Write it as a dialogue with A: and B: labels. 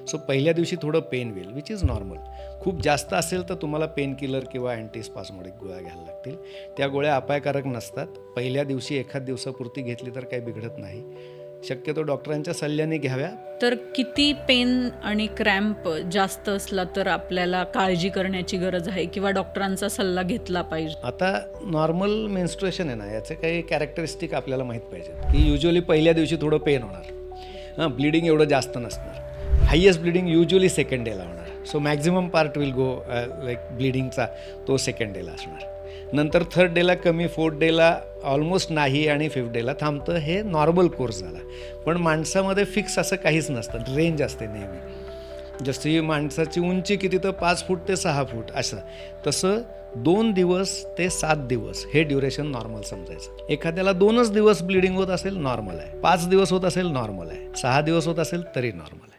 A: So पहिल्या दिवशी थोडं पेन होईल विच इज नॉर्मल. खूप जास्त असेल तर तुम्हाला पेन किलर किंवा अँटीस्पास्मोडिक गोळ्या घ्यायला लागतील. त्या गोळ्या अपायकारक नसतात. पहिल्या दिवशी एखाद दिवसापुरती घेतली तर काही बिघडत नाही. शक्यतो डॉक्टरांच्या सल्ल्याने घ्याव्या.
B: तर किती पेन आणि क्रॅम्प जास्त असला तर आपल्याला काळजी करण्याची गरज आहे किंवा डॉक्टरांचा सल्ला घेतला पाहिजे?
A: आता नॉर्मल मेन्स्ट्रुएशन आहे ना, याचे काही कॅरेक्टरिस्टिक आपल्याला माहीत पाहिजेत की युजली पहिल्या दिवशी थोडं पेन होणार, ब्लिडिंग एवढं जास्त नसणार. हायेस्ट ब्लिडिंग युजली सेकंड डेला होणार. So maximum part will go like ब्लिडिंगचा तो सेकंड डेला असणार. नंतर थर्ड डेला कमी, फोर्थ डेला ऑलमोस्ट नाही आणि फिफ्थ डेला थांबतं. हे नॉर्मल कोर्स झाला. पण माणसामध्ये फिक्स असं काहीच नसतं, रेंज असते नेहमी. जशी माणसाची उंची किती तर 5 फूट ते 6 फूट असं, तसं 2 दिवस ते 7 दिवस हे ड्युरेशन नॉर्मल समजायचं. एखाद्याला 2च दिवस ब्लिडिंग होत असेल नॉर्मल आहे, 5 दिवस होत असेल नॉर्मल आहे, 6 दिवस होत असेल तरी नॉर्मल आहे.